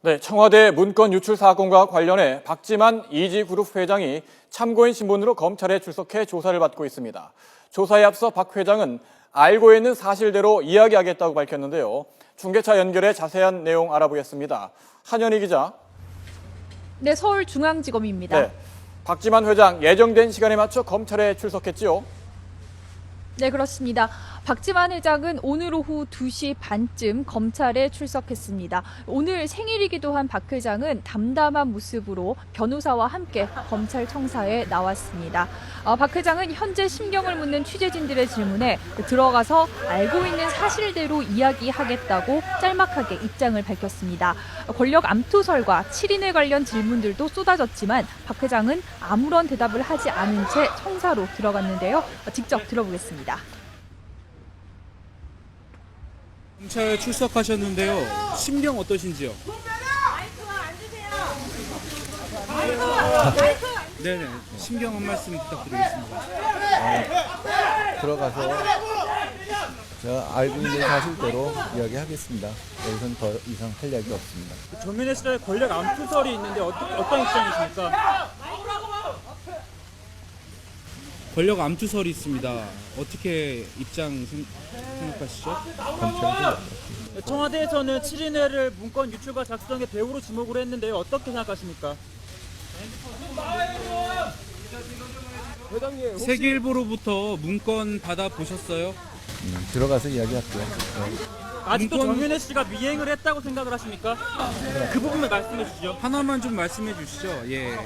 네, 청와대 문건 유출 사건과 관련해 박지만 이지그룹 회장이 참고인 신분으로 검찰에 출석해 조사를 받고 있습니다. 조사에 앞서 박 회장은 알고 있는 사실대로 이야기하겠다고 밝혔는데요. 중계차 연결해 자세한 내용 알아보겠습니다. 한현희 기자. 네, 서울중앙지검입니다. 네, 박지만 회장 예정된 시간에 맞춰 검찰에 출석했지요. 네, 그렇습니다. 박지만 회장은 오늘 오후 2시 반쯤 검찰에 출석했습니다. 오늘 생일이기도 한 박 회장은 담담한 모습으로 변호사와 함께 검찰청사에 나왔습니다. 박 회장은 현재 심경을 묻는 취재진들의 질문에 들어가서 알고 있는 사실대로 이야기하겠다고 짤막하게 입장을 밝혔습니다. 권력 암투설과 7인회 관련 질문들도 쏟아졌지만 박 회장은 아무런 대답을 하지 않은 채 청사로 들어갔는데요. 직접 들어보겠습니다. 검찰 출석하셨는데요. 심경 어떠신지요? 네네. 심경 한 말씀 부탁드리겠습니다. 들어가서 제가 알고 있는 사실대로 이야기하겠습니다. 여기서는 더 이상 할 이야기가 없습니다. 조민혜 씨의 권력 암투설이 있는데 어떤 입장이십니까? 권력 암투설이 있습니다. 어떻게 입장 생각하시죠? 검찰에서 청와대에서는 7인회를 문건 유출과 작성의 배후로 지목을 했는데요. 어떻게 생각하십니까? 세계일보로부터 문건 받아 보셨어요? 들어가서 이야기할게요. 네. 아직도 문건- 정윤혜 씨가 미행을 했다고 생각을 하십니까? 그 부분을 말씀해 주시죠. 하나만 좀 말씀해 주시죠. 예.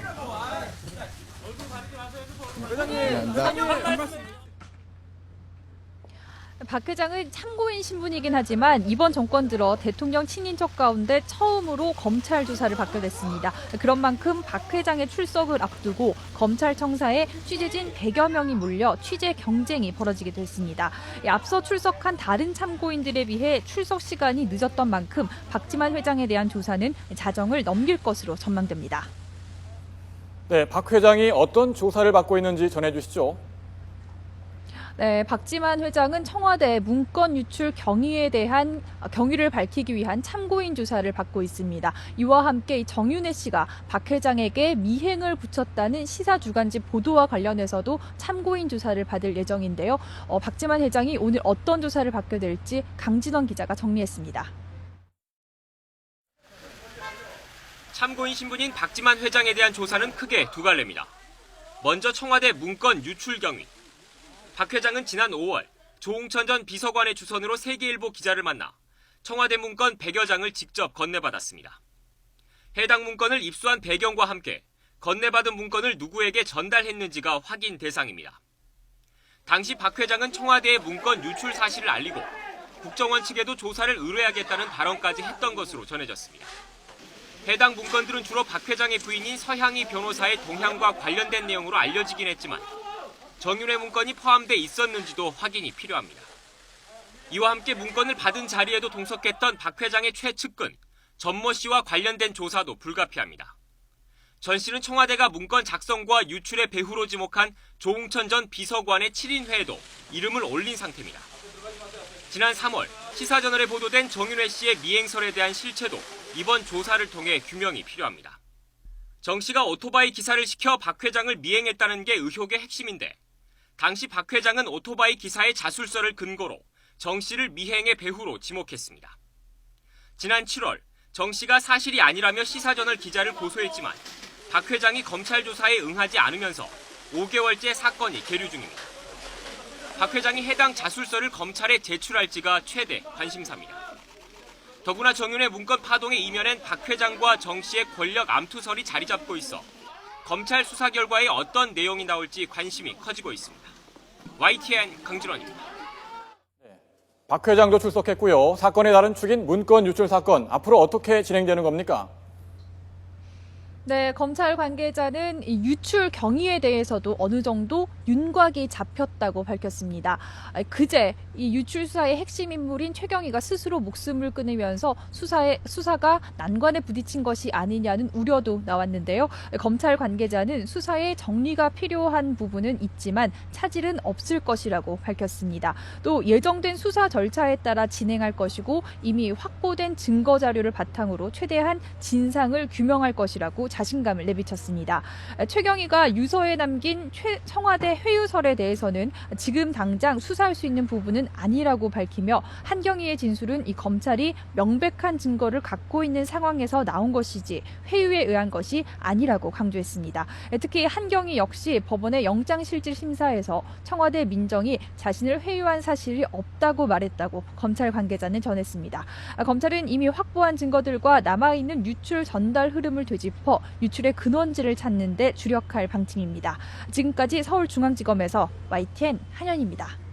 박 회장은 참고인 신분이긴 하지만 이번 정권 들어 대통령 친인척 가운데 처음으로 검찰 조사를 받게 됐습니다. 그런 만큼 박 회장의 출석을 앞두고 검찰청사에 취재진 100여 명이 몰려 취재 경쟁이 벌어지기도 했습니다. 앞서 출석한 다른 참고인들에 비해 출석 시간이 늦었던 만큼 박지만 회장에 대한 조사는 자정을 넘길 것으로 전망됩니다. 네, 박 회장이 어떤 조사를 받고 있는지 전해주시죠. 네, 박지만 회장은 청와대 문건 유출 경위에 대한 경위를 밝히기 위한 참고인 조사를 받고 있습니다. 이와 함께 정윤혜 씨가 박 회장에게 미행을 붙였다는 시사주간지 보도와 관련해서도 참고인 조사를 받을 예정인데요. 박지만 회장이 오늘 어떤 조사를 받게 될지 강진원 기자가 정리했습니다. 참고인 신분인 박지만 회장에 대한 조사는 크게 두 갈래입니다. 먼저 청와대 문건 유출 경위. 박 회장은 지난 5월 조홍천 전 비서관의 주선으로 세계일보 기자를 만나 청와대 문건 100여 장을 직접 건네받았습니다. 해당 문건을 입수한 배경과 함께 건네받은 문건을 누구에게 전달했는지가 확인 대상입니다. 당시 박 회장은 청와대의 문건 유출 사실을 알리고 국정원 측에도 조사를 의뢰하겠다는 발언까지 했던 것으로 전해졌습니다. 해당 문건들은 주로 박 회장의 부인인 서향희 변호사의 동향과 관련된 내용으로 알려지긴 했지만 정윤회 문건이 포함돼 있었는지도 확인이 필요합니다. 이와 함께 문건을 받은 자리에도 동석했던 박 회장의 최측근 전모 씨와 관련된 조사도 불가피합니다. 전 씨는 청와대가 문건 작성과 유출의 배후로 지목한 조홍천 전 비서관의 7인회에도 이름을 올린 상태입니다. 지난 3월 시사저널에 보도된 정윤회 씨의 미행설에 대한 실체도 이번 조사를 통해 규명이 필요합니다. 정 씨가 오토바이 기사를 시켜 박 회장을 미행했다는 게 의혹의 핵심인데 당시 박 회장은 오토바이 기사의 자술서를 근거로 정 씨를 미행의 배후로 지목했습니다. 지난 7월 정 씨가 사실이 아니라며 시사저널 기자를 고소했지만 박 회장이 검찰 조사에 응하지 않으면서 5개월째 사건이 계류 중입니다. 박 회장이 해당 자술서를 검찰에 제출할지가 최대 관심사입니다. 더구나 정윤회 문건 파동의 이면엔 박 회장과 정 씨의 권력 암투설이 자리 잡고 있어 검찰 수사 결과에 어떤 내용이 나올지 관심이 커지고 있습니다. YTN 강진원입니다. 박 회장도 출석했고요. 사건의 다른 축인 문건 유출 사건, 앞으로 어떻게 진행되는 겁니까? 네, 검찰 관계자는 이 유출 경위에 대해서도 어느 정도 윤곽이 잡혔다고 밝혔습니다. 그제 이 유출 수사의 핵심 인물인 최경희가 스스로 목숨을 끊으면서 수사가 난관에 부딪힌 것이 아니냐는 우려도 나왔는데요. 검찰 관계자는 수사에 정리가 필요한 부분은 있지만 차질은 없을 것이라고 밝혔습니다. 또 예정된 수사 절차에 따라 진행할 것이고 이미 확보된 증거 자료를 바탕으로 최대한 진상을 규명할 것이라고 자신감을 내비쳤습니다. 최경희가 유서에 남긴 청와대 회유설에 대해서는 지금 당장 수사할 수 있는 부분은 아니라고 밝히며 한경희의 진술은 이 검찰이 명백한 증거를 갖고 있는 상황에서 나온 것이지 회유에 의한 것이 아니라고 강조했습니다. 특히 한경희 역시 법원의 영장실질심사에서 청와대 민정이 자신을 회유한 사실이 없다고 말했다고 검찰 관계자는 전했습니다. 검찰은 이미 확보한 증거들과 남아있는 유출 전달 흐름을 되짚어 유출의 근원지를 찾는 데 주력할 방침입니다. 지금까지 서울중앙지검에서 YTN 한현입니다.